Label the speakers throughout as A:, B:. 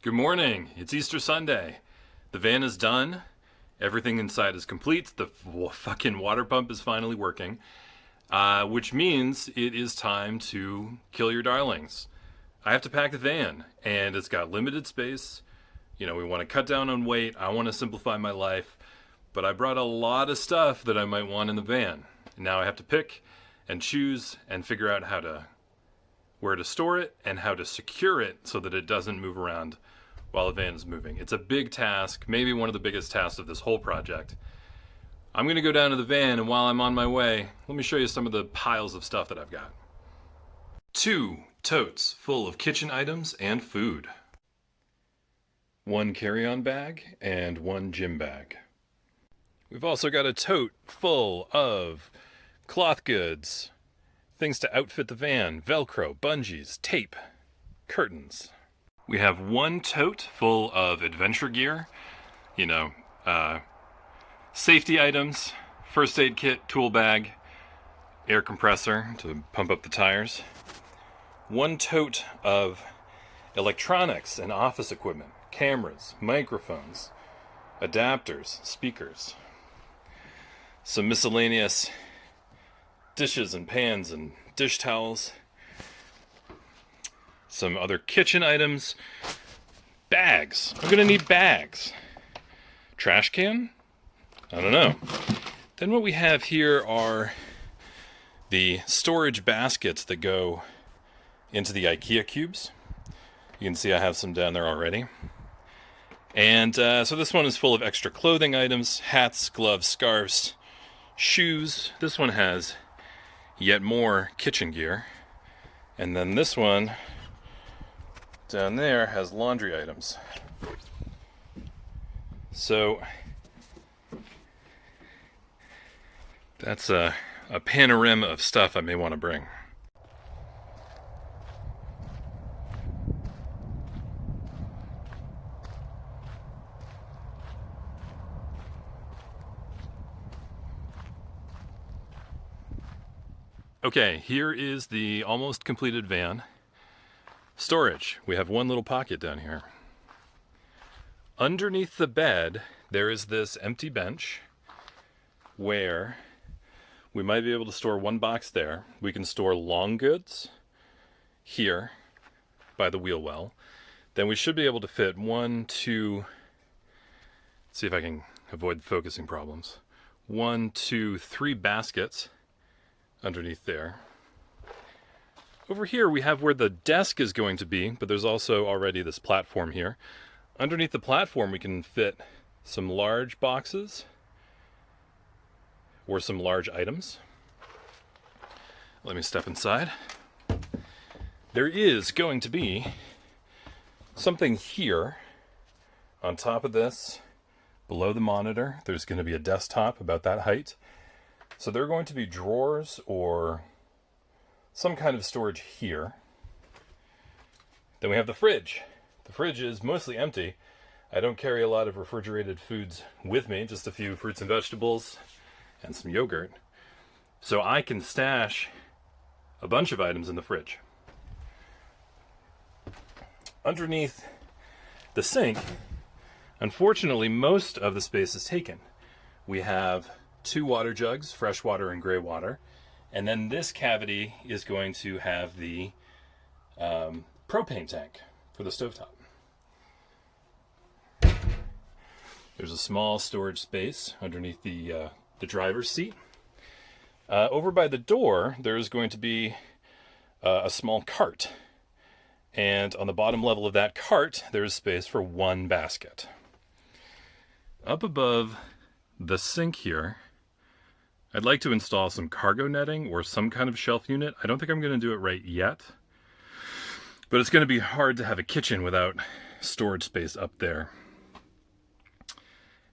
A: Good morning. It's Easter Sunday. The van is done. Everything inside is complete. The fucking water pump is finally working, which means it is time to kill your darlings. I have to pack the van, and it's got limited space. You know, we want to cut down on weight. I want to simplify my life, but I brought a lot of stuff that I might want in the van. Now I have to pick and choose and figure out where to store it and how to secure it so that it doesn't move around while the van is moving. It's a big task, maybe one of the biggest tasks of this whole project. I'm going to go down to the van, and while I'm on my way, let me show you some of the piles of stuff that I've got. 2 totes full of kitchen items and food. 1 carry-on bag and 1 gym bag. We've also got a tote full of cloth goods, things to outfit the van, Velcro, bungees, tape, curtains. We have 1 tote full of adventure gear, safety items, first aid kit, tool bag, air compressor to pump up the tires. 1 tote of electronics and office equipment, cameras, microphones, adapters, speakers. Some miscellaneous dishes and pans and dish towels. Some other kitchen items. Bags. I'm going to need bags. Trash can? I don't know. Then what we have here are the storage baskets that go into the IKEA cubes. You can see I have some down there already. And so this one is full of extra clothing items, hats, gloves, scarves, shoes. This one has yet more kitchen gear. And then this one down there has laundry items. So that's a panorama of stuff I may want to bring. Okay, here is the almost completed van. Storage. We have 1 little pocket down here. Underneath the bed, there is this empty bench where we might be able to store 1 box there. We can store long goods here by the wheel well. Then we should be able to fit 1, 2, let's see if I can avoid focusing problems. 1, 2, 3 baskets underneath there. Over here we have where the desk is going to be, but there's also already this platform here. Underneath the platform we can fit some large boxes or some large items. Let me step inside. There is going to be something here on top of this, below the monitor. There's going to be a desktop about that height. So there are going to be drawers or some kind of storage here. Then we have the fridge. The fridge is mostly empty. I don't carry a lot of refrigerated foods with me, just a few fruits and vegetables and some yogurt. So I can stash a bunch of items in the fridge. Underneath the sink, unfortunately, most of the space is taken. We have 2 water jugs, fresh water and gray water. And then this cavity is going to have the propane tank for the stovetop. There's a small storage space underneath the driver's seat. Over by the door, there's going to be a small cart. And on the bottom level of that cart, there's space for 1 basket. Up above the sink here, I'd like to install some cargo netting or some kind of shelf unit. I don't think I'm going to do it right yet, but it's going to be hard to have a kitchen without storage space up there.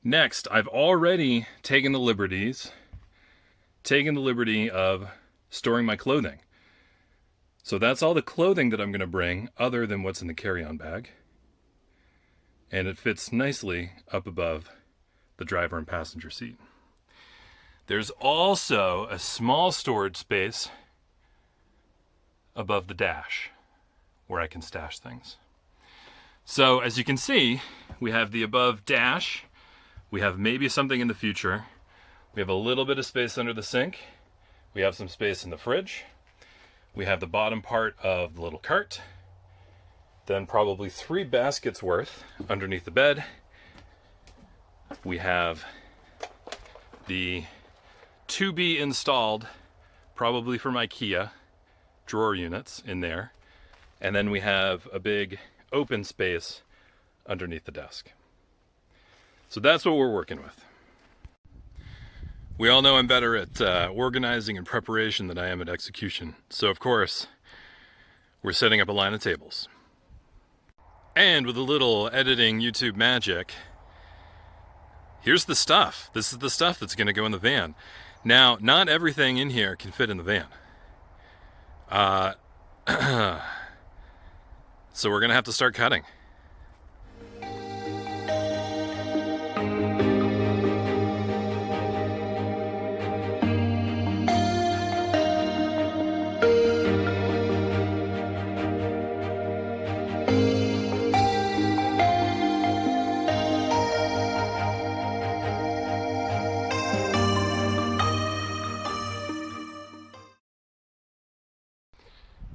A: Next, I've already taken the liberty of storing my clothing. So that's all the clothing that I'm going to bring other than what's in the carry-on bag. And it fits nicely up above the driver and passenger seat. There's also a small storage space above the dash where I can stash things. So as you can see, we have the above dash. We have maybe something in the future. We have a little bit of space under the sink. We have some space in the fridge. We have the bottom part of the little cart. Then probably 3 baskets worth underneath the bed. We have the to be installed, probably from IKEA, drawer units in there. And then we have a big open space underneath the desk. So that's what we're working with. We all know I'm better at organizing and preparation than I am at execution. So of course, we're setting up a line of tables. And with a little editing YouTube magic, here's the stuff. This is the stuff that's going to go in the van. Now, not everything in here can fit in the van. So we're going to have to start cutting.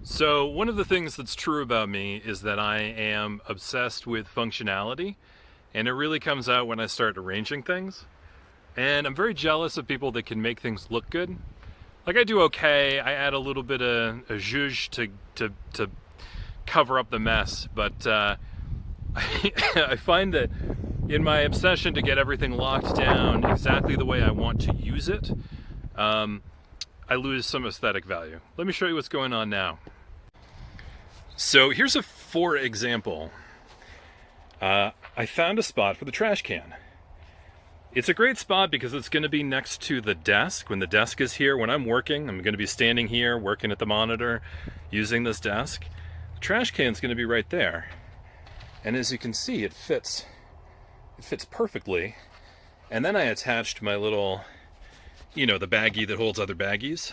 A: So one of the things that's true about me is that I am obsessed with functionality, and it really comes out when I start arranging things. And I'm very jealous of people that can make things look good. Like I do okay, I add a little bit of a zhuzh to cover up the mess, but I find that in my obsession to get everything locked down exactly the way I want to use it, I lose some aesthetic value. Let me show you what's going on now. So here's a for example. I found a spot for the trash can. It's a great spot because it's going to be next to the desk. When the desk is here, when I'm working, I'm going to be standing here working at the monitor using this desk. The trash can's going to be right there. And as you can see, it fits perfectly. And then I attached my little, you know, the baggie that holds other baggies,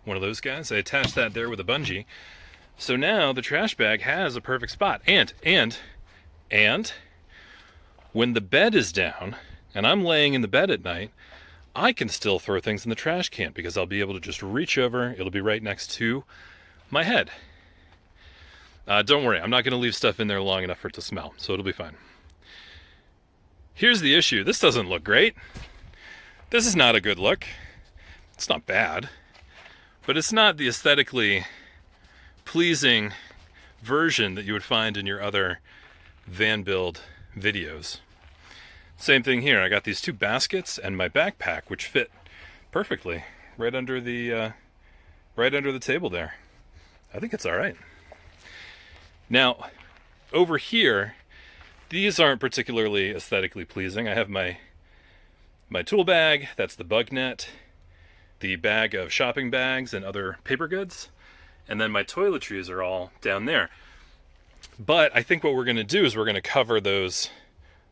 A: one of those guys. I attached that there with a bungee. So now the trash bag has a perfect spot. And when the bed is down and I'm laying in the bed at night, I can still throw things in the trash can because I'll be able to just reach over. It'll be right next to my head. Don't worry, I'm not going to leave stuff in there long enough for it to smell, so it'll be fine. Here's the issue. This doesn't look great. This is not a good look. It's not bad, but it's not the aesthetically pleasing version that you would find in your other van build videos. Same thing here. I got these 2 baskets and my backpack, which fit perfectly right under the table there. I think it's all right. Now, over here, these aren't particularly aesthetically pleasing. I have my tool bag, that's the bug net, the bag of shopping bags and other paper goods, and then my toiletries are all down there. But I think what we're going to do is we're going to cover those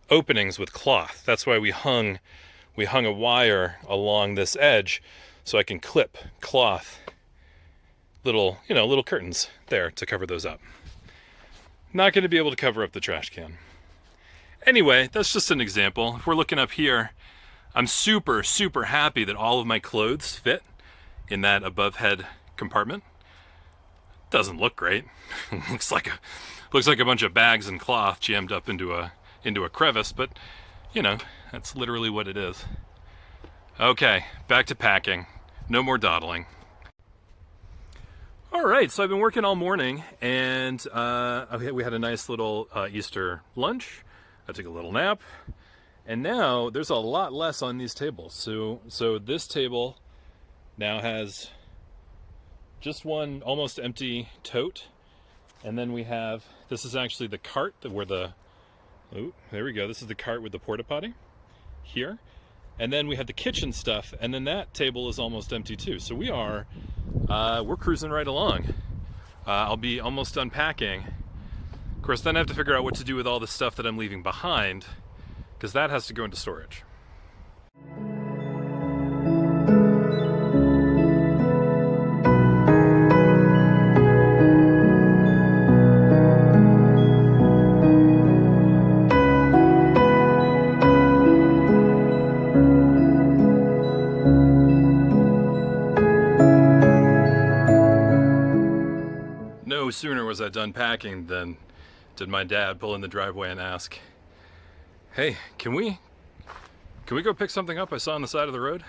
A: openings with cloth. That's why we hung a wire along this edge so I can clip cloth, little curtains there to cover those up. Not going to be able to cover up the trash can. Anyway, that's just an example. If we're looking up here, I'm super, super happy that all of my clothes fit in that above head compartment. Doesn't look great. looks like a bunch of bags and cloth jammed up into a crevice, but you know, that's literally what it is. Okay, back to packing. No more dawdling. All right, so I've been working all morning, and we had a nice little Easter lunch. I took a little nap, and now there's a lot less on these tables. So this table now has just one almost empty tote, and then we have, this is actually the cart where there we go. This is the cart with the porta potty here, and then we have the kitchen stuff, and then that table is almost empty too. So we're cruising right along. I'll be almost done packing. Of course, then I have to figure out what to do with all the stuff that I'm leaving behind, because that has to go into storage. done packing, then did my dad pull in the driveway and ask, "Hey, can we go pick something up I saw on the side of the road?"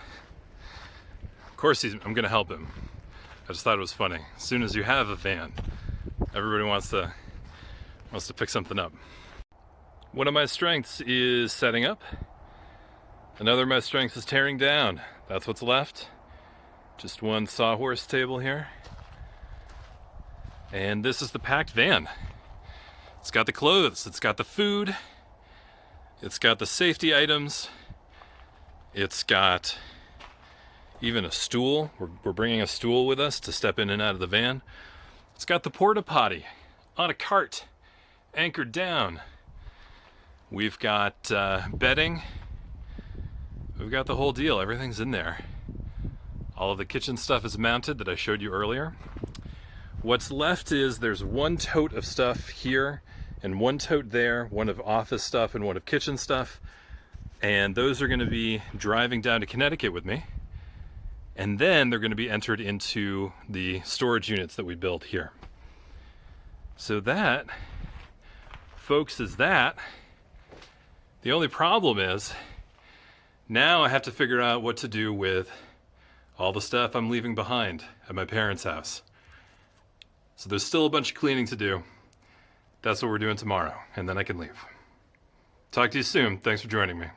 A: Of course, I'm gonna help him. I just thought it was funny. As soon as you have a van, everybody wants to pick something up. One of my strengths is setting up. Another of my strengths is tearing down. That's what's left. Just one sawhorse table here. And this is the packed van. It's got the clothes, it's got the food, it's got the safety items, it's got even a stool. We're bringing a stool with us to step in and out of the van. It's got the porta potty on a cart, anchored down. We've got bedding. We've got the whole deal. Everything's in there. All of the kitchen stuff is mounted that I showed you earlier. What's left is there's one tote of stuff here and one tote there, one of office stuff and one of kitchen stuff. And those are going to be driving down to Connecticut with me. And then they're going to be entered into the storage units that we built here. So that, folks, is that. The only problem is, now I have to figure out what to do with all the stuff I'm leaving behind at my parents' house. So there's still a bunch of cleaning to do. That's what we're doing tomorrow, and then I can leave. Talk to you soon. Thanks for joining me.